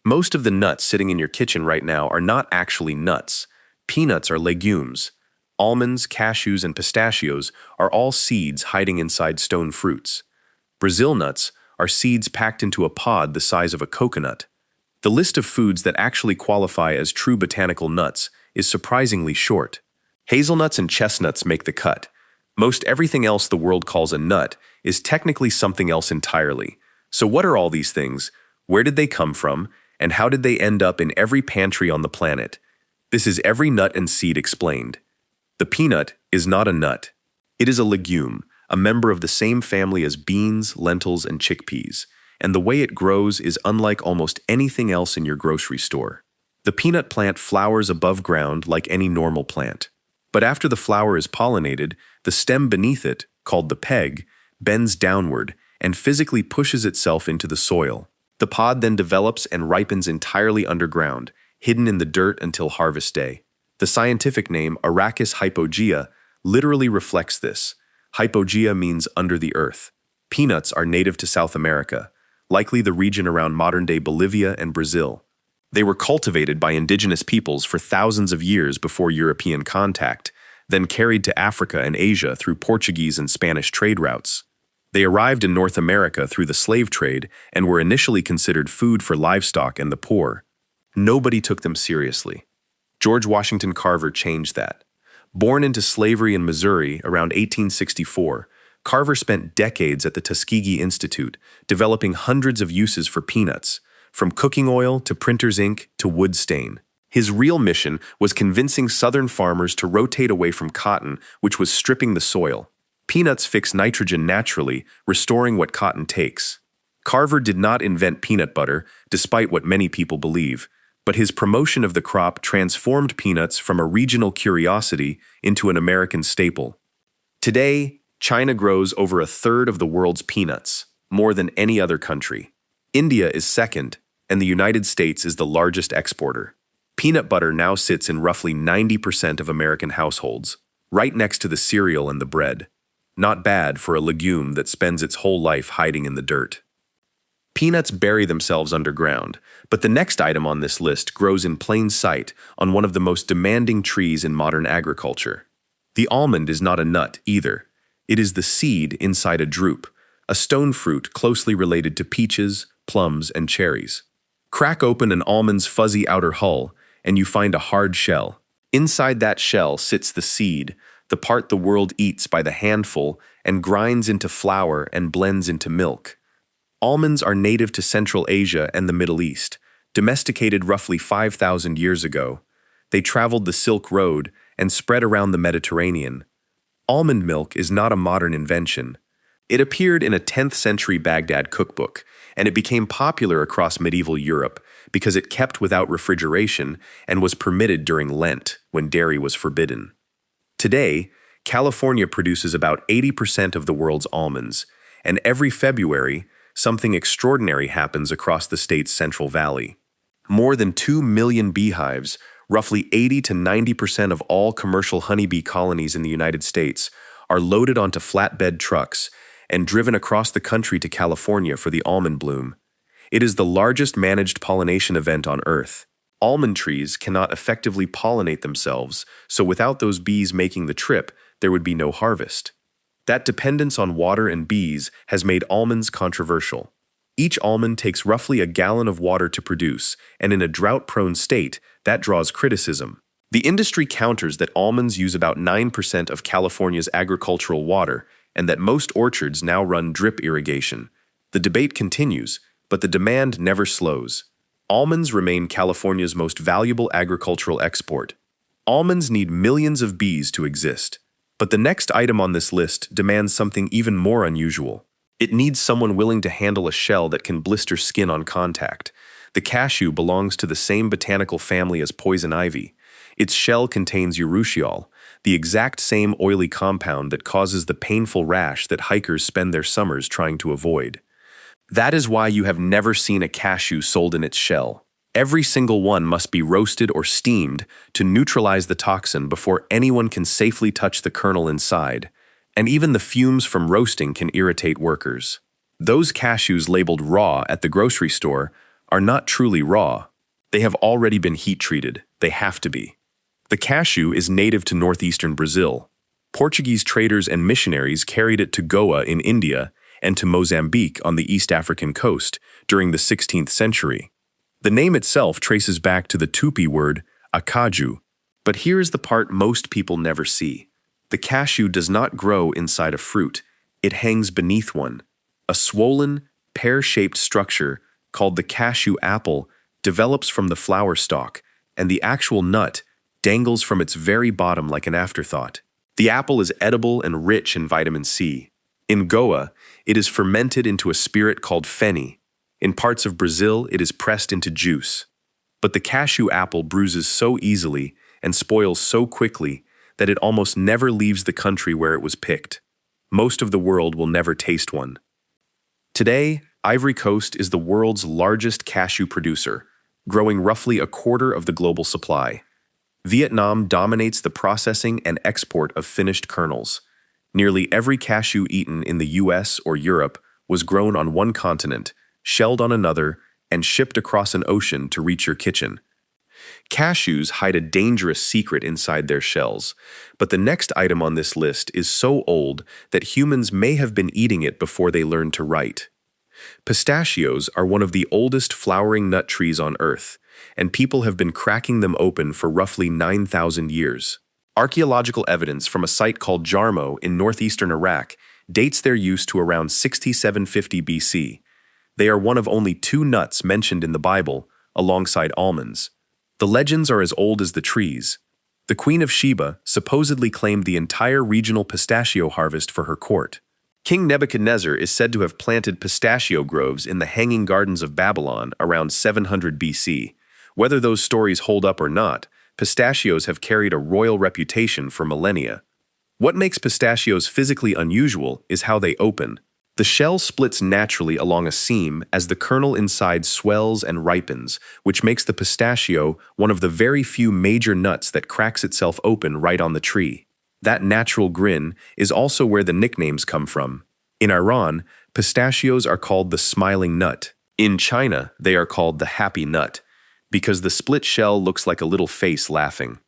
Most of the nuts sitting in your kitchen right now are not actually nuts. Peanuts are legumes. Almonds, cashews, and pistachios are all seeds hiding inside stone fruits. Brazil nuts are seeds packed into a pod the size of a coconut. The list of foods that actually qualify as true botanical nuts is surprisingly short. Hazelnuts and chestnuts make the cut. Most everything else the world calls a nut is technically something else entirely. So what are all these things? Where did they come from? And how did they end up in every pantry on the planet? This is every nut and seed explained. The peanut is not a nut. It is a legume, a member of the same family as beans, lentils, and chickpeas, and the way it grows is unlike almost anything else in your grocery store. The peanut plant flowers above ground like any normal plant. But after the flower is pollinated, the stem beneath it, called the peg, bends downward and physically pushes itself into the soil. The pod then develops and ripens entirely underground, hidden in the dirt until harvest day. The scientific name, Arachis hypogea, literally reflects this. Hypogea means under the earth. Peanuts are native to South America, likely the region around modern-day Bolivia and Brazil. They were cultivated by indigenous peoples for thousands of years before European contact, then carried to Africa and Asia through Portuguese and Spanish trade routes. They arrived in North America through the slave trade and were initially considered food for livestock and the poor. Nobody took them seriously. George Washington Carver changed that. Born into slavery in Missouri around 1864, Carver spent decades at the Tuskegee Institute, developing hundreds of uses for peanuts, from cooking oil to printer's ink to wood stain. His real mission was convincing Southern farmers to rotate away from cotton, which was stripping the soil. Peanuts fix nitrogen naturally, restoring what cotton takes. Carver did not invent peanut butter, despite what many people believe, but his promotion of the crop transformed peanuts from a regional curiosity into an American staple. Today, China grows over a third of the world's peanuts, more than any other country. India is second, and the United States is the largest exporter. Peanut butter now sits in roughly 90% of American households, right next to the cereal and the bread. Not bad for a legume that spends its whole life hiding in the dirt. Peanuts bury themselves underground, but the next item on this list grows in plain sight on one of the most demanding trees in modern agriculture. The almond is not a nut either. It is the seed inside a drupe, a stone fruit closely related to peaches, plums, and cherries. Crack open an almond's fuzzy outer hull, and you find a hard shell. Inside that shell sits the seed, the part the world eats by the handful and grinds into flour and blends into milk. Almonds are native to Central Asia and the Middle East, domesticated roughly 5,000 years ago. They traveled the Silk Road and spread around the Mediterranean. Almond milk is not a modern invention. It appeared in a 10th century Baghdad cookbook, and it became popular across medieval Europe because it kept without refrigeration and was permitted during Lent, when dairy was forbidden. Today, California produces about 80% of the world's almonds, and every February, something extraordinary happens across the state's Central Valley. More than 2 million beehives, roughly 80 to 90% of all commercial honeybee colonies in the United States, are loaded onto flatbed trucks and driven across the country to California for the almond bloom. It is the largest managed pollination event on Earth. Almond trees cannot effectively pollinate themselves, so without those bees making the trip, there would be no harvest. That dependence on water and bees has made almonds controversial. Each almond takes roughly a gallon of water to produce, and in a drought-prone state, that draws criticism. The industry counters that almonds use about 9% of California's agricultural water, and that most orchards now run drip irrigation. The debate continues, but the demand never slows. Almonds remain California's most valuable agricultural export. Almonds need millions of bees to exist. But the next item on this list demands something even more unusual. It needs someone willing to handle a shell that can blister skin on contact. The cashew belongs to the same botanical family as poison ivy. Its shell contains urushiol, the exact same oily compound that causes the painful rash that hikers spend their summers trying to avoid. That is why you have never seen a cashew sold in its shell. Every single one must be roasted or steamed to neutralize the toxin before anyone can safely touch the kernel inside, and even the fumes from roasting can irritate workers. Those cashews labeled raw at the grocery store are not truly raw. They have already been heat-treated. They have to be. The cashew is native to northeastern Brazil. Portuguese traders and missionaries carried it to Goa in India and to Mozambique on the East African coast during the 16th century. The name itself traces back to the Tupi word acaju. But here is the part most people never see. The cashew does not grow inside a fruit. It hangs beneath one. A swollen, pear-shaped structure called the cashew apple develops from the flower stalk, and the actual nut dangles from its very bottom like an afterthought. The apple is edible and rich in vitamin C. In Goa, it is fermented into a spirit called feni. In parts of Brazil, it is pressed into juice. But the cashew apple bruises so easily and spoils so quickly that it almost never leaves the country where it was picked. Most of the world will never taste one. Today, Ivory Coast is the world's largest cashew producer, growing roughly a quarter of the global supply. Vietnam dominates the processing and export of finished kernels. Nearly every cashew eaten in the US or Europe was grown on one continent, shelled on another, and shipped across an ocean to reach your kitchen. Cashews hide a dangerous secret inside their shells, but the next item on this list is so old that humans may have been eating it before they learned to write. Pistachios are one of the oldest flowering nut trees on Earth, and people have been cracking them open for roughly 9,000 years. Archaeological evidence from a site called Jarmo in northeastern Iraq dates their use to around 6750 BC. They are one of only 2 nuts mentioned in the Bible, alongside almonds. The legends are as old as the trees. The Queen of Sheba supposedly claimed the entire regional pistachio harvest for her court. King Nebuchadnezzar is said to have planted pistachio groves in the Hanging Gardens of Babylon around 700 BC. Whether those stories hold up or not, pistachios have carried a royal reputation for millennia. What makes pistachios physically unusual is how they open. The shell splits naturally along a seam as the kernel inside swells and ripens, which makes the pistachio one of the very few major nuts that cracks itself open right on the tree. That natural grin is also where the nicknames come from. In Iran, pistachios are called the smiling nut. In China, they are called the happy nut, because the split shell looks like a little face laughing.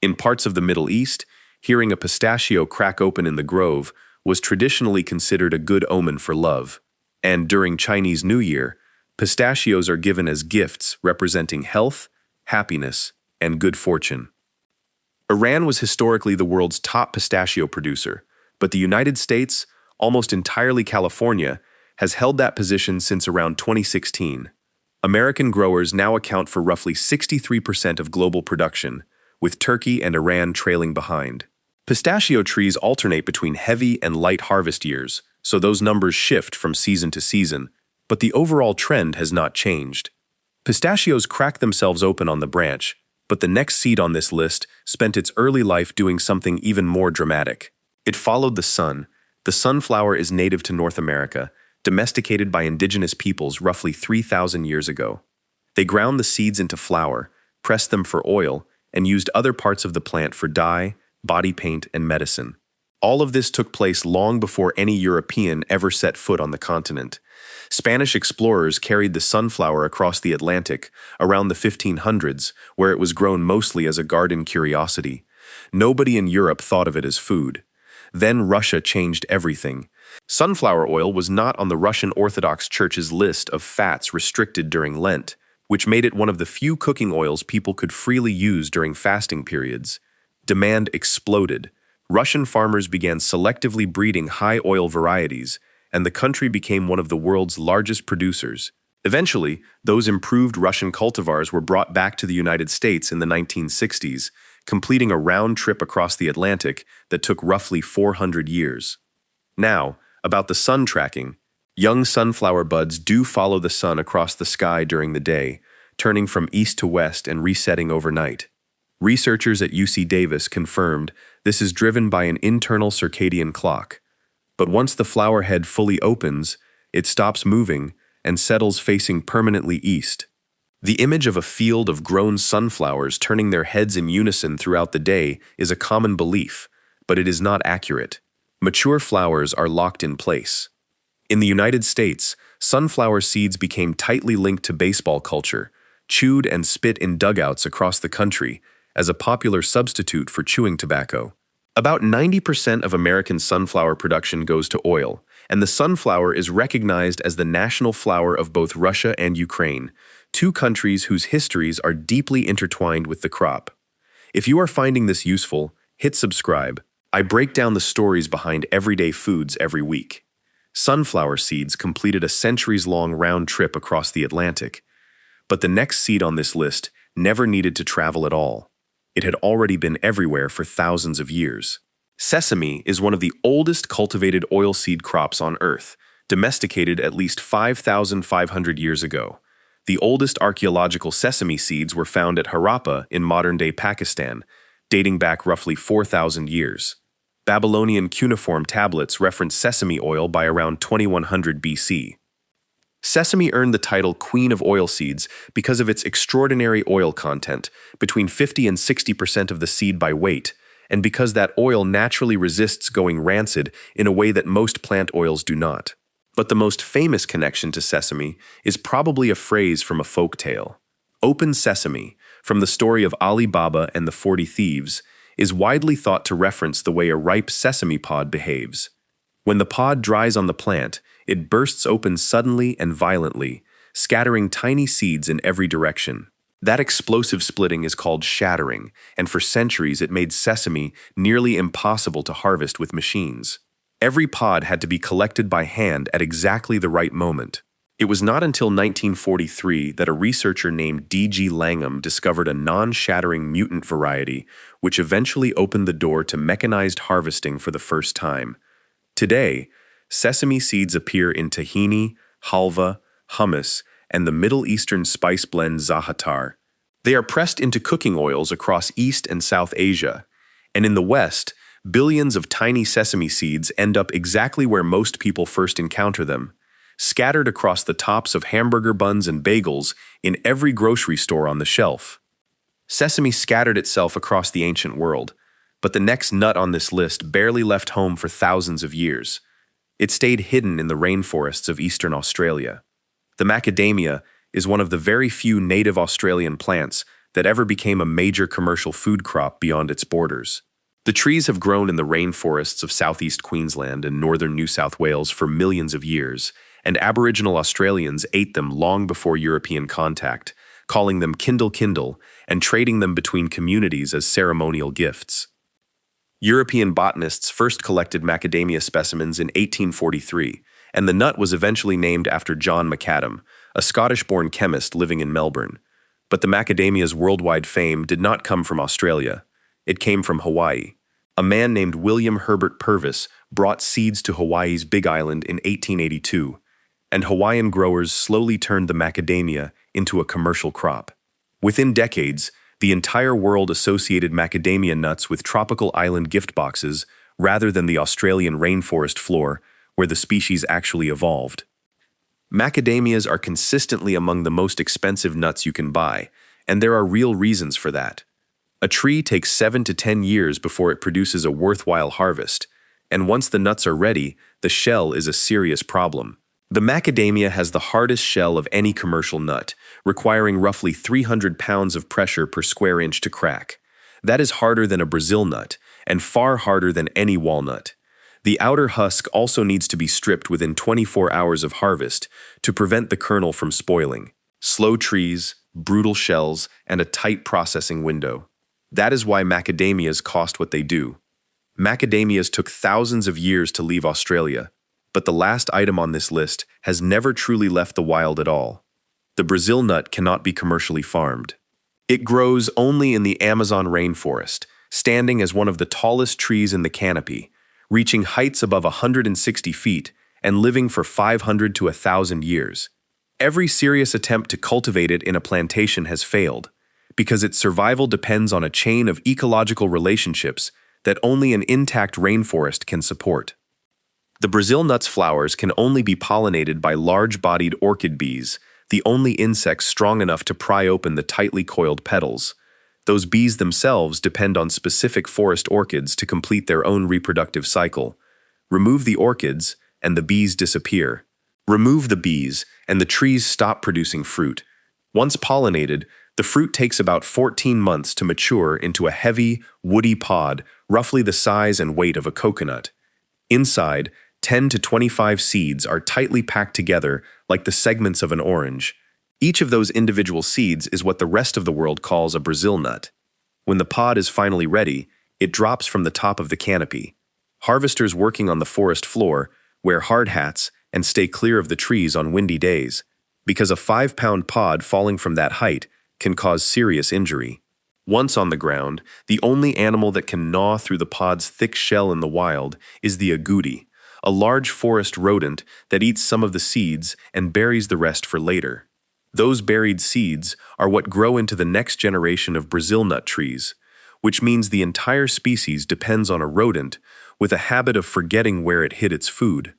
In parts of the Middle East, hearing a pistachio crack open in the grove was traditionally considered a good omen for love. And during Chinese New Year, pistachios are given as gifts representing health, happiness, and good fortune. Iran was historically the world's top pistachio producer, but the United States, almost entirely California, has held that position since around 2016. American growers now account for roughly 63% of global production, with Turkey and Iran trailing behind. Pistachio trees alternate between heavy and light harvest years, so those numbers shift from season to season, but the overall trend has not changed. Pistachios crack themselves open on the branch, but the next seed on this list spent its early life doing something even more dramatic. It followed the sun. The sunflower is native to North America, domesticated by indigenous peoples roughly 3,000 years ago. They ground the seeds into flour, pressed them for oil, and used other parts of the plant for dye, body paint, and medicine. All of this took place long before any European ever set foot on the continent. Spanish explorers carried the sunflower across the Atlantic around the 1500s, where it was grown mostly as a garden curiosity. Nobody in Europe thought of it as food. Then Russia changed everything. Sunflower oil was not on the Russian Orthodox Church's list of fats restricted during Lent, which made it one of the few cooking oils people could freely use during fasting periods. Demand exploded. Russian farmers began selectively breeding high-oil varieties, and the country became one of the world's largest producers. Eventually, those improved Russian cultivars were brought back to the United States in the 1960s, completing a round trip across the Atlantic that took roughly 400 years. Now, about the sun tracking. Young sunflower buds do follow the sun across the sky during the day, turning from east to west and resetting overnight. Researchers at UC Davis confirmed this is driven by an internal circadian clock. But once the flower head fully opens, it stops moving and settles facing permanently east. The image of a field of grown sunflowers turning their heads in unison throughout the day is a common belief, but it is not accurate. Mature flowers are locked in place. In the United States, Sunflower seeds became tightly linked to baseball culture, chewed and spit in dugouts across the country as a popular substitute for chewing tobacco. About 90% of American sunflower production goes to oil, and the sunflower is recognized as the national flower of both Russia and Ukraine, two countries whose histories are deeply intertwined with the crop. If you are finding this useful, hit subscribe. I break down the stories behind everyday foods every week. Sunflower seeds completed a centuries-long round trip across the Atlantic, but the next seed on this list never needed to travel at all. It had already been everywhere for thousands of years. Sesame is one of the oldest cultivated oilseed crops on Earth, domesticated at least 5,500 years ago. The oldest archaeological sesame seeds were found at Harappa in modern-day Pakistan, dating back roughly 4,000 years. Babylonian cuneiform tablets reference sesame oil by around 2100 BC. Sesame earned the title Queen of Oilseeds because of its extraordinary oil content, between 50 and 60% of the seed by weight, and because that oil naturally resists going rancid in a way that most plant oils do not. But the most famous connection to sesame is probably a phrase from a folk tale. Open sesame, from the story of Ali Baba and the 40 Thieves, is widely thought to reference the way a ripe sesame pod behaves. When the pod dries on the plant, it bursts open suddenly and violently, scattering tiny seeds in every direction. That explosive splitting is called shattering, and for centuries it made sesame nearly impossible to harvest with machines. Every pod had to be collected by hand at exactly the right moment. It was not until 1943 that a researcher named D.G. Langham discovered a non-shattering mutant variety, which eventually opened the door to mechanized harvesting for the first time. Today, sesame seeds appear in tahini, halva, hummus, and the Middle Eastern spice blend za'atar. They are pressed into cooking oils across East and South Asia, and in the West, billions of tiny sesame seeds end up exactly where most people first encounter them, scattered across the tops of hamburger buns and bagels in every grocery store on the shelf. Sesame scattered itself across the ancient world, but the next nut on this list barely left home for thousands of years. It stayed hidden in the rainforests of eastern Australia. The macadamia is one of the very few native Australian plants that ever became a major commercial food crop beyond its borders. The trees have grown in the rainforests of southeast Queensland and northern New South Wales for millions of years, and Aboriginal Australians ate them long before European contact, calling them kindle and trading them between communities as ceremonial gifts. European botanists first collected macadamia specimens in 1843, and the nut was eventually named after John Macadam, a Scottish-born chemist living in Melbourne. But the macadamia's worldwide fame did not come from Australia. It came from Hawaii. A man named William Herbert Purvis brought seeds to Hawaii's Big Island in 1882, and Hawaiian growers slowly turned the macadamia into a commercial crop. Within decades, the entire world associated macadamia nuts with tropical island gift boxes rather than the Australian rainforest floor, where the species actually evolved. Macadamias are consistently among the most expensive nuts you can buy, and there are real reasons for that. A tree takes 7 to 10 years before it produces a worthwhile harvest, and once the nuts are ready, the shell is a serious problem. The macadamia has the hardest shell of any commercial nut, requiring roughly 300 pounds of pressure per square inch to crack. That is harder than a Brazil nut, and far harder than any walnut. The outer husk also needs to be stripped within 24 hours of harvest to prevent the kernel from spoiling. Slow trees, brutal shells, and a tight processing window. That is why macadamias cost what they do. Macadamias took thousands of years to leave Australia, but the last item on this list has never truly left the wild at all. The Brazil nut cannot be commercially farmed. It grows only in the Amazon rainforest, standing as one of the tallest trees in the canopy, reaching heights above 160 feet and living for 500 to 1,000 years. Every serious attempt to cultivate it in a plantation has failed, because its survival depends on a chain of ecological relationships that only an intact rainforest can support. The Brazil nut's flowers can only be pollinated by large-bodied orchid bees, the only insects strong enough to pry open the tightly coiled petals. Those bees themselves depend on specific forest orchids to complete their own reproductive cycle. Remove the orchids, and the bees disappear. Remove the bees, and the trees stop producing fruit. Once pollinated, the fruit takes about 14 months to mature into a heavy, woody pod, roughly the size and weight of a coconut. Inside, 10 to 25 seeds are tightly packed together like the segments of an orange. Each of those individual seeds is what the rest of the world calls a Brazil nut. When the pod is finally ready, it drops from the top of the canopy. Harvesters working on the forest floor wear hard hats and stay clear of the trees on windy days, because a 5-pound pod falling from that height can cause serious injury. Once on the ground, the only animal that can gnaw through the pod's thick shell in the wild is the agouti, a large forest rodent that eats some of the seeds and buries the rest for later. Those buried seeds are what grow into the next generation of Brazil nut trees, which means the entire species depends on a rodent with a habit of forgetting where it hid its food.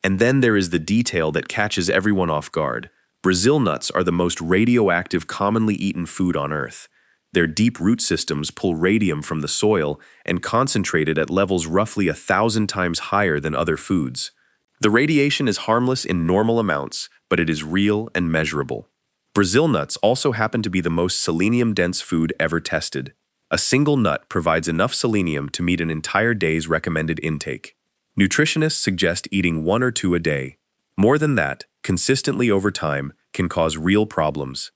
And then there is the detail that catches everyone off guard. Brazil nuts are the most radioactive commonly eaten food on Earth. Their deep root systems pull radium from the soil and concentrate it at levels roughly 1,000 times higher than other foods. The radiation is harmless in normal amounts, but it is real and measurable. Brazil nuts also happen to be the most selenium-dense food ever tested. A single nut provides enough selenium to meet an entire day's recommended intake. Nutritionists suggest eating 1 or 2 a day. More than that, consistently over time, can cause real problems.